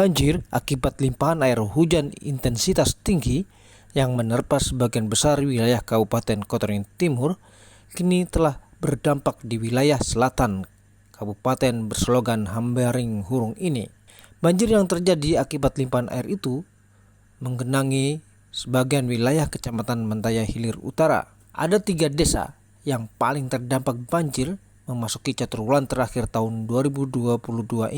Banjir akibat limpahan air hujan intensitas tinggi yang menerpa sebagian besar wilayah Kabupaten Kotoring Timur kini telah berdampak di wilayah selatan kabupaten berslogan Hambaring Hurung ini. Banjir yang terjadi akibat limpahan air itu menggenangi sebagian wilayah Kecamatan Mentaya Hilir Utara. Ada 3 desa yang paling terdampak banjir memasuki caturwulan terakhir tahun 2022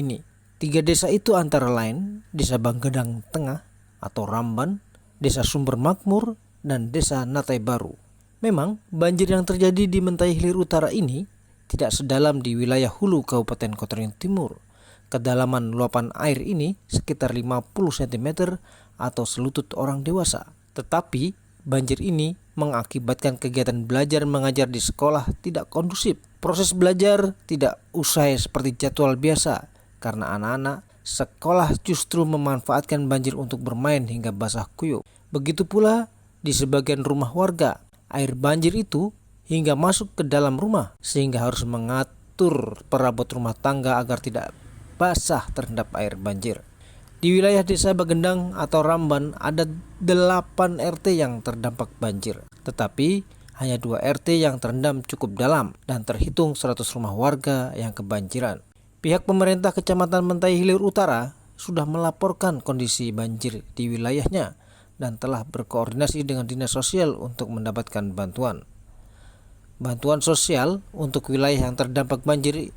ini. 3 desa itu antara lain Desa Banggedang Tengah atau Ramban, Desa Sumber Makmur, dan Desa Natai Baru. Memang banjir yang terjadi di Mentaya Hilir Utara ini tidak sedalam di wilayah hulu Kabupaten Kotoring Timur. Kedalaman luapan air ini sekitar 50 cm atau selutut orang dewasa. Tetapi banjir ini mengakibatkan kegiatan belajar mengajar di sekolah tidak kondusif. Proses belajar tidak usai seperti jadwal biasa karena anak-anak sekolah justru memanfaatkan banjir untuk bermain hingga basah kuyup. Begitu pula di sebagian rumah warga, air banjir itu hingga masuk ke dalam rumah sehingga harus mengatur perabot rumah tangga agar tidak basah terendap air banjir. Di wilayah Desa Bagendang atau Ramban ada 8 RT yang terdampak banjir, tetapi hanya 2 RT yang terendam cukup dalam dan terhitung 100 rumah warga yang kebanjiran. Pihak pemerintah Kecamatan Mentaya Hilir Utara sudah melaporkan kondisi banjir di wilayahnya dan telah berkoordinasi dengan Dinas Sosial untuk mendapatkan bantuan. Bantuan sosial untuk wilayah yang terdampak banjir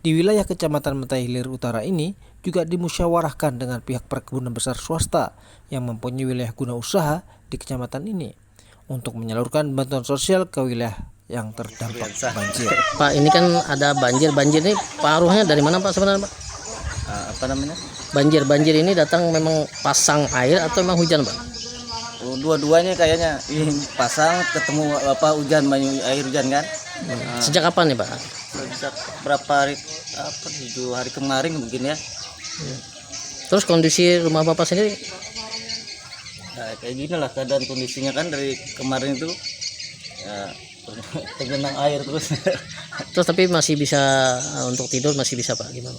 di wilayah Kecamatan Mentaya Hilir Utara ini juga dimusyawarahkan dengan pihak perkebunan besar swasta yang mempunyai wilayah guna usaha di kecamatan ini untuk menyalurkan bantuan sosial ke wilayah yang terdampak banjir. Pak, ini kan ada banjir ini paruhnya dari mana Pak sebenarnya Pak? Apa namanya? Banjir ini datang memang pasang air atau memang hujan Pak? Dua-duanya kayaknya. Ini pasang ketemu hujan, air hujan kan? Sejak kapan nih Pak? Sejak berapa hari? 7 hari kemarin mungkin ya. Terus kondisi rumah Bapak sendiri? Nah, kayak gini lah keadaan kondisinya kan dari kemarin itu. Ya, tergenang air terus. Terus tapi masih bisa untuk tidur masih bisa Pak, gimana?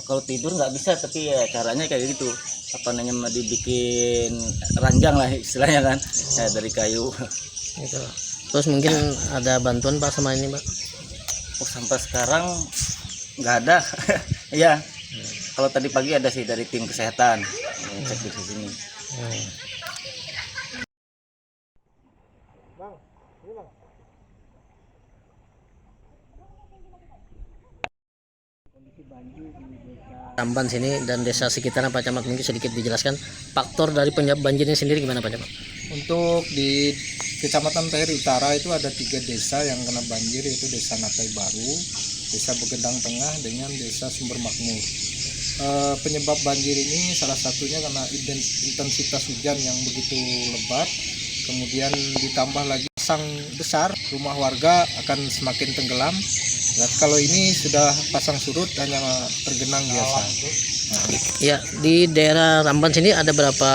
Kalau tidur nggak bisa, tapi ya caranya kayak gitu, apa namanya, dibikin ranjang lah istilahnya kan, ya, dari kayu Gitu. Terus mungkin ada bantuan Pak sama ini Pak? sampai sekarang nggak ada. Ya, kalau tadi pagi ada sih dari tim kesehatan cek di sini. Ramban sini dan desa sekitarnya Pak Camat, mungkin sedikit dijelaskan faktor dari penyebab banjirnya sendiri gimana Pak Camat? Untuk di Kecamatan Mentaya Hilir Utara itu ada 3 desa yang kena banjir, yaitu Desa Natai Baru, Desa Bagendang Tengah, dengan Desa Sumber Makmur. Penyebab banjir ini salah satunya karena intensitas hujan yang begitu lebat, kemudian ditambah lagi pasang besar, rumah warga akan semakin tenggelam. Dan kalau ini sudah pasang surut hanya tergenang biasa. Ya, di daerah Ramban sini ada berapa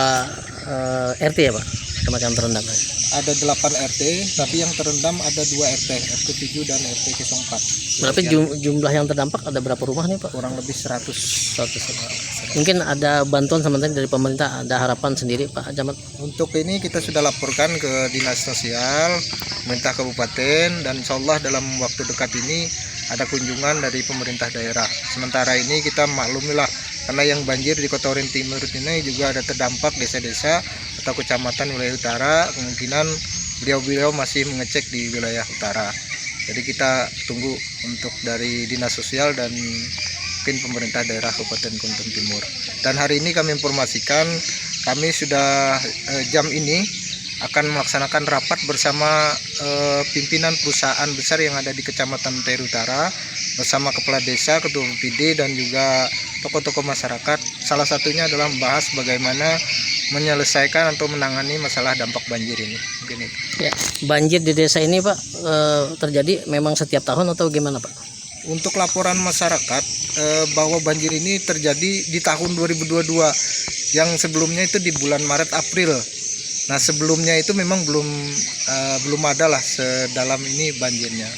RT ya Pak? Semacam terendam. Ada 8 RT, tapi yang terendam ada 2 RT, RT 7 dan RT 04. Berarti jumlah yang terdampak ada berapa rumah nih Pak? Kurang lebih 100. Mungkin ada bantuan sementara dari pemerintah, ada harapan sendiri Pak Camat? Untuk ini kita sudah laporkan ke Dinas Sosial, pemerintah kabupaten, dan insya Allah dalam waktu dekat ini ada kunjungan dari pemerintah daerah. Sementara ini kita maklumilah, karena yang banjir di Kotoring Timur ini juga ada terdampak desa-desa atau kecamatan wilayah utara, kemungkinan beliau-beliau masih mengecek di wilayah utara. Jadi kita tunggu untuk dari Dinas Sosial dan mungkin pemerintah daerah Kabupaten Kotoring Timur. Dan hari ini kami informasikan, kami sudah jam ini akan melaksanakan rapat bersama pimpinan perusahaan besar yang ada di Kecamatan Mentaya Utara, bersama kepala desa, ketua BPD, dan juga tokoh-tokoh masyarakat. Salah satunya adalah membahas bagaimana menyelesaikan atau menangani masalah dampak banjir ini. Mungkin itu. Ya, banjir di desa ini Pak terjadi memang setiap tahun atau gimana Pak? Untuk laporan masyarakat bahwa banjir ini terjadi di tahun 2022, yang sebelumnya itu di bulan Maret April. Nah, sebelumnya itu memang belum ada lah sedalam ini banjirnya.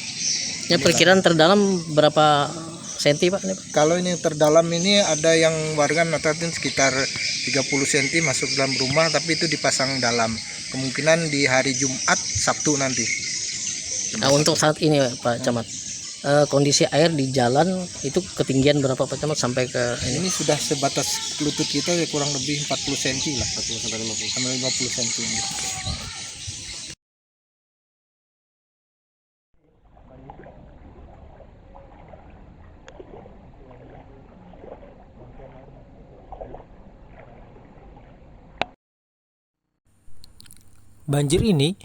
Ya, perkiraan terdalam berapa senti Pak ini Pak? Kalau ini yang terdalam ini ada yang warga ngatakan sekitar 30 cm masuk dalam rumah, tapi itu dipasang dalam. Kemungkinan di hari Jumat, Sabtu nanti. Nah, untuk saat ini Pak Camat, kondisi air di jalan itu ketinggian berapa Pak Camat sampai ke ini? Ini sudah sebatas lutut kita ya, kurang lebih 40 cm lah, 40 sampai 50 cm. Banjir ini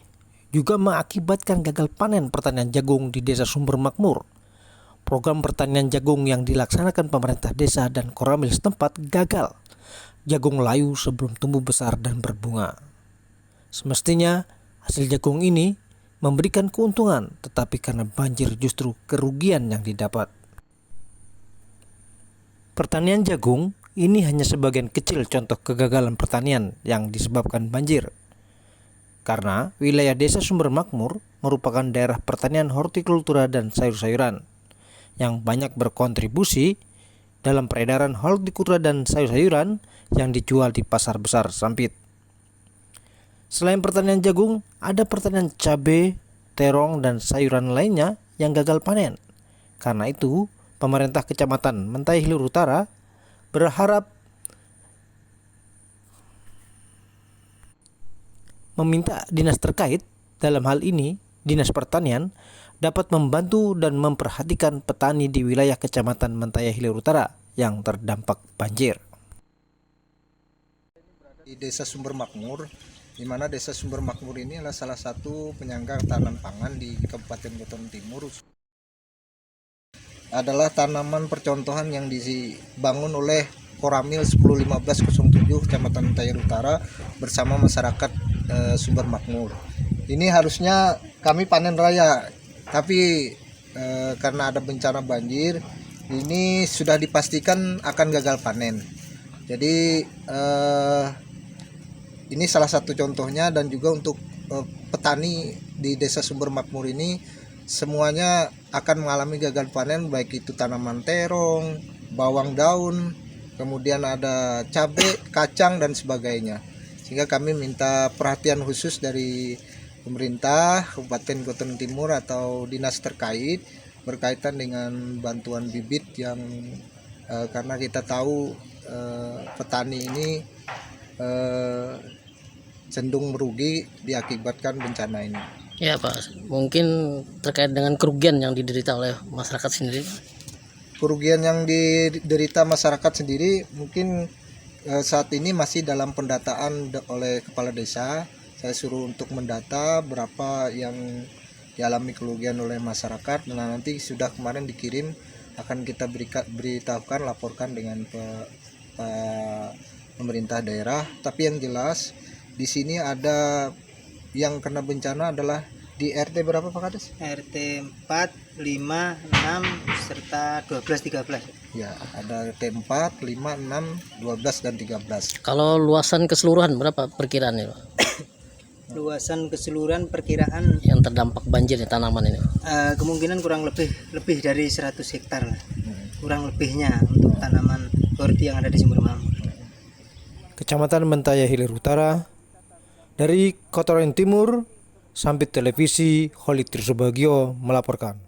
juga mengakibatkan gagal panen pertanian jagung di Desa Sumber Makmur. Program pertanian jagung yang dilaksanakan pemerintah desa dan Koramil setempat gagal. Jagung layu sebelum tumbuh besar dan berbunga. Semestinya hasil jagung ini memberikan keuntungan, tetapi karena banjir justru kerugian yang didapat. Pertanian jagung ini hanya sebagian kecil contoh kegagalan pertanian yang disebabkan banjir. Karena wilayah Desa Sumber Makmur merupakan daerah pertanian hortikultura dan sayur-sayuran yang banyak berkontribusi dalam peredaran hortikultura dan sayur-sayuran yang dijual di pasar besar Sampit. Selain pertanian jagung, ada pertanian cabai, terong, dan sayuran lainnya yang gagal panen. Karena itu, pemerintah Kecamatan Mentaya Hilir Utara berharap meminta dinas terkait, dalam hal ini Dinas Pertanian, dapat membantu dan memperhatikan petani di wilayah Kecamatan Mentaya Hilir Utara yang terdampak banjir. Di Desa Sumber Makmur, di mana Desa Sumber Makmur ini adalah salah satu penyangga tanaman pangan di Kabupaten Koton Timur. Adalah tanaman percontohan yang dibangun oleh Koramil 101507 Kecamatan Mentaya Utara bersama masyarakat Sumber Makmur. Ini harusnya kami panen raya, tapi karena ada bencana banjir, ini sudah dipastikan akan gagal panen. Jadi ini salah satu contohnya, dan juga untuk petani di Desa Sumber Makmur ini semuanya akan mengalami gagal panen, baik itu tanaman terong, bawang daun, kemudian ada cabai, kacang, dan sebagainya. Sehingga kami minta perhatian khusus dari pemerintah Kabupaten Koton Timur atau dinas terkait berkaitan dengan bantuan bibit yang karena kita tahu petani ini cenderung merugi diakibatkan bencana ini. Ya Pak, mungkin terkait dengan kerugian yang diderita oleh masyarakat sendiri. Kerugian yang diderita masyarakat sendiri mungkin saat ini masih dalam pendataan oleh kepala desa. Saya suruh untuk mendata berapa yang dialami kerugian oleh masyarakat. Nah, nanti sudah kemarin dikirim, akan kita beritahukan, laporkan dengan pemerintah daerah. Tapi yang jelas di sini ada yang kena bencana adalah di RT berapa Pak Kades? RT 4, 5, 6 serta 12, 13. Ya, ada RT 4, 5, 6, 12 dan 13. Kalau luasan keseluruhan berapa perkiraannya Pak? Luasan keseluruhan perkiraan Yang terdampak banjir di tanaman ini? kemungkinan kurang lebih dari 100 hektar lah. Kurang lebihnya untuk tanaman horti yang ada di Sumber Makmur. Kecamatan Mentaya Hilir Utara, dari Koton Timur, Sampit Televisi, Holid Tirsobagio melaporkan.